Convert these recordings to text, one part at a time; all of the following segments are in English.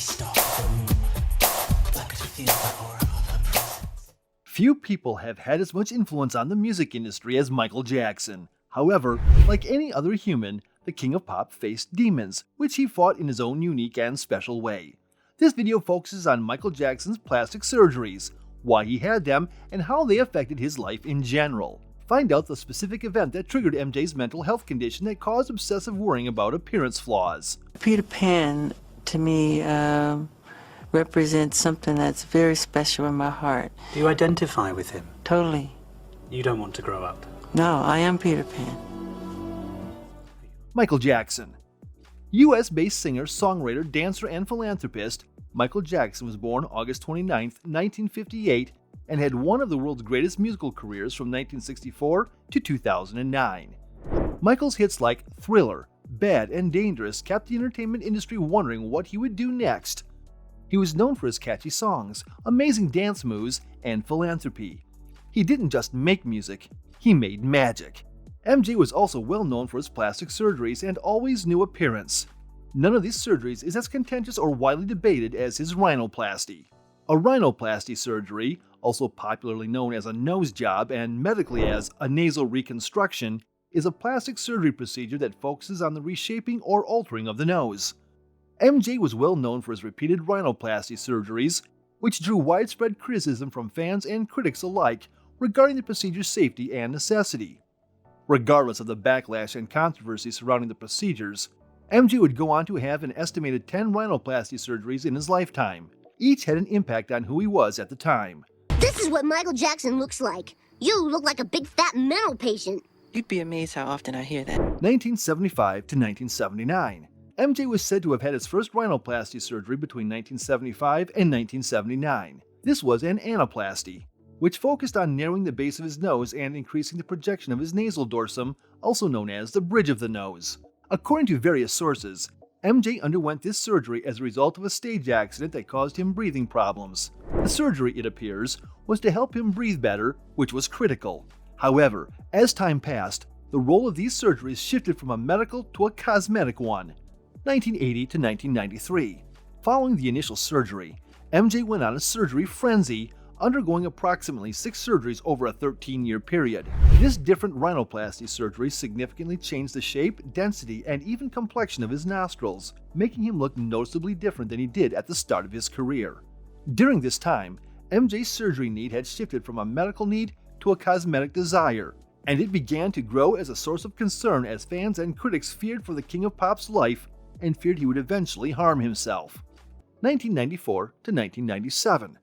stalked the room, but could feel the aura of her presence. Few people have had as much influence on the music industry as Michael Jackson. However, like any other human, the King of Pop faced demons, which he fought in his own unique and special way. This video focuses on Michael Jackson's plastic surgeries, why he had them, and how they affected his life in general. Find out the specific event that triggered MJ's mental health condition that caused obsessive worrying about appearance flaws. Peter Pan, to me, represents something that's very special in my heart. Do you identify with him? Totally. You don't want to grow up? No, I am Peter Pan. Michael Jackson. US-based singer, songwriter, dancer, and philanthropist, Michael Jackson was born August 29, 1958, and had one of the world's greatest musical careers from 1964 to 2009. Michael's hits like Thriller, Bad, and Dangerous kept the entertainment industry wondering what he would do next. He was known for his catchy songs, amazing dance moves, and philanthropy. He didn't just make music, he made magic. MJ was also well known for his plastic surgeries and always new appearance. None of these surgeries is as contentious or widely debated as his rhinoplasty. A rhinoplasty surgery, also popularly known as a nose job and medically as a nasal reconstruction, is a plastic surgery procedure that focuses on the reshaping or altering of the nose. MJ was well known for his repeated rhinoplasty surgeries, which drew widespread criticism from fans and critics alike regarding the procedure's safety and necessity. Regardless of the backlash and controversy surrounding the procedures, MJ would go on to have an estimated 10 rhinoplasty surgeries in his lifetime. Each had an impact on who he was at the time. This is what Michael Jackson looks like. You look like a big fat mental patient. You'd be amazed how often I hear that. 1975 to 1979. MJ was said to have had his first rhinoplasty surgery between 1975 and 1979. This was an anaplasty, which focused on narrowing the base of his nose and increasing the projection of his nasal dorsum, also known as the bridge of the nose. According to various sources, MJ underwent this surgery as a result of a stage accident that caused him breathing problems. The surgery, it appears, was to help him breathe better, which was critical. However, as time passed, the role of these surgeries shifted from a medical to a cosmetic one. 1980 to 1993. Following the initial surgery, MJ went on a surgery frenzy, undergoing approximately 6 surgeries over a 13-year period. This different rhinoplasty surgery significantly changed the shape, density, and even complexion of his nostrils, making him look noticeably different than he did at the start of his career. During this time, MJ's surgery need had shifted from a medical need to a cosmetic desire, and it began to grow as a source of concern as fans and critics feared for the King of Pop's life and feared he would eventually harm himself. 1994 to 1997.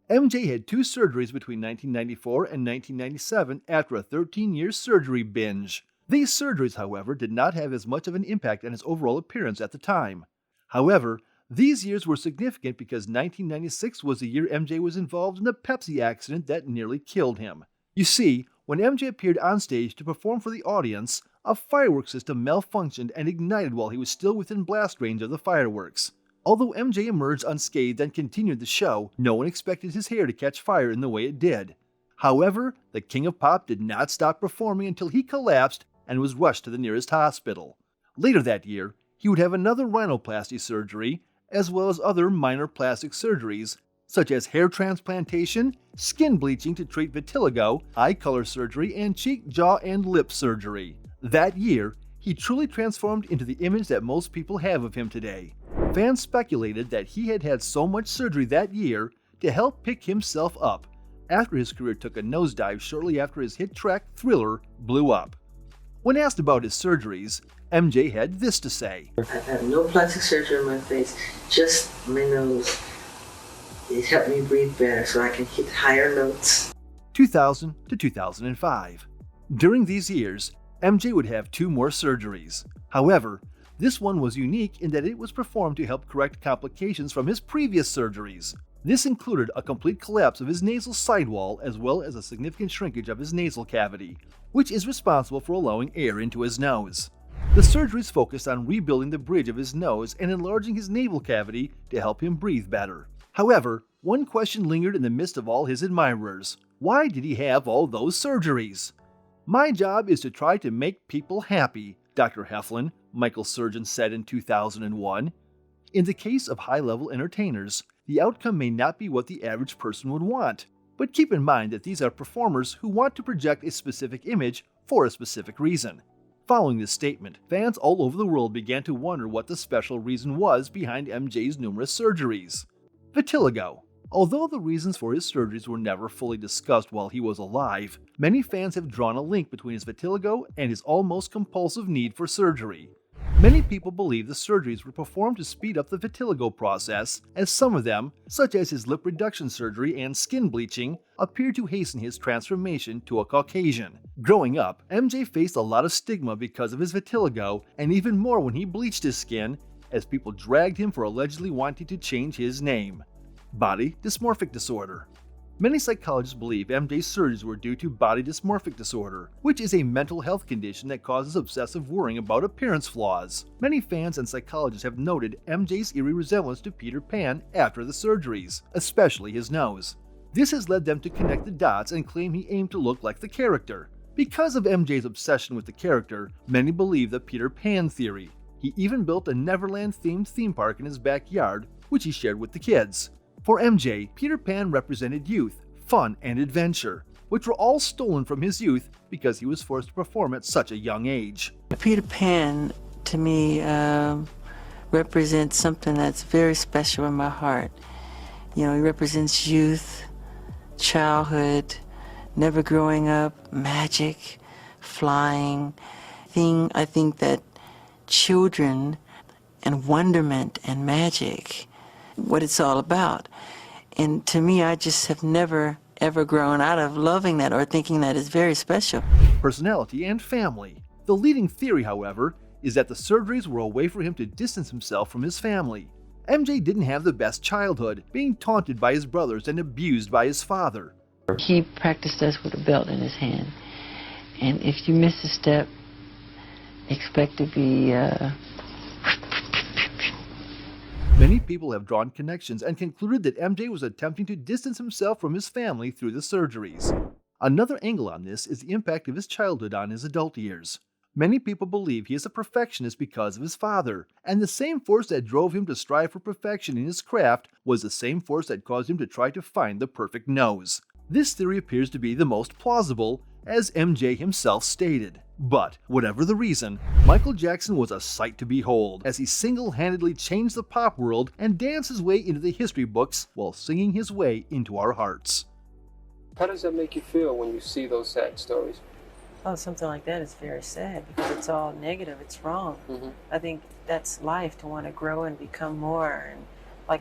MJ had 2 surgeries between 1994 and 1997 after a 13-year surgery binge. These surgeries, however, did not have as much of an impact on his overall appearance at the time. However, these years were significant because 1996 was the year MJ was involved in a Pepsi accident that nearly killed him. You see, when MJ appeared on stage to perform for the audience, a fireworks system malfunctioned and ignited while he was still within blast range of the fireworks. Although MJ emerged unscathed and continued the show, no one expected his hair to catch fire in the way it did. However, the King of Pop did not stop performing until he collapsed and was rushed to the nearest hospital. Later that year, he would have another rhinoplasty surgery, as well as other minor plastic surgeries, such as hair transplantation, skin bleaching to treat vitiligo, eye color surgery, and cheek, jaw, and lip surgery. That year, he truly transformed into the image that most people have of him today. Fans speculated that he had had so much surgery that year to help pick himself up, after his career took a nosedive shortly after his hit track Thriller blew up. When asked about his surgeries, MJ had this to say. I've had no plastic surgery on my face, just my nose. It helped me breathe better so I can hit higher notes. 2000 to 2005. During these years, MJ would have 2 more surgeries. However, this one was unique in that it was performed to help correct complications from his previous surgeries. This included a complete collapse of his nasal sidewall as well as a significant shrinkage of his nasal cavity, which is responsible for allowing air into his nose. The surgeries focused on rebuilding the bridge of his nose and enlarging his nasal cavity to help him breathe better. However, one question lingered in the midst of all his admirers. Why did he have all those surgeries? "My job is to try to make people happy," Dr. Heflin, Michael's surgeon, said in 2001. In the case of high-level entertainers, the outcome may not be what the average person would want, but keep in mind that these are performers who want to project a specific image for a specific reason. Following this statement, fans all over the world began to wonder what the special reason was behind MJ's numerous surgeries. Vitiligo. Although the reasons for his surgeries were never fully discussed while he was alive, many fans have drawn a link between his vitiligo and his almost compulsive need for surgery. Many people believe the surgeries were performed to speed up the vitiligo process, as some of them, such as his lip reduction surgery and skin bleaching, appear to hasten his transformation to a Caucasian. Growing up, MJ faced a lot of stigma because of his vitiligo, and even more when he bleached his skin, as people dragged him for allegedly wanting to change his name. Body dysmorphic disorder. Many psychologists believe MJ's surgeries were due to body dysmorphic disorder, which is a mental health condition that causes obsessive worrying about appearance flaws. Many fans and psychologists have noted MJ's eerie resemblance to Peter Pan after the surgeries, especially his nose. This has led them to connect the dots and claim he aimed to look like the character. Because of MJ's obsession with the character, many believe the Peter Pan theory. He even built a Neverland-themed theme park in his backyard, which he shared with the kids. For MJ, Peter Pan represented youth, fun, and adventure, which were all stolen from his youth because he was forced to perform at such a young age. Peter Pan, to me, represents something that's very special in my heart. You know, he represents youth, childhood, never growing up, magic, flying. I think that children and wonderment and magic, what it's all about. And to me, I just have never ever grown out of loving that or thinking that is very special. Personality and family. The leading theory, however, is that the surgeries were a way for him to distance himself from his family. MJ didn't have the best childhood, being taunted by his brothers and abused by his father. He practiced us with a belt in his hand. And if you miss a step, expect to be Many people have drawn connections and concluded that MJ was attempting to distance himself from his family through the surgeries. Another angle on this is the impact of his childhood on his adult years. Many people believe he is a perfectionist because of his father, and the same force that drove him to strive for perfection in his craft was the same force that caused him to try to find the perfect nose. This theory appears to be the most plausible, as MJ himself stated. But, whatever the reason, Michael Jackson was a sight to behold as he single-handedly changed the pop world and danced his way into the history books while singing his way into our hearts. How does that make you feel when you see those sad stories? Oh, something like that is very sad because it's all negative, it's wrong. I think that's life, to want to grow and become more and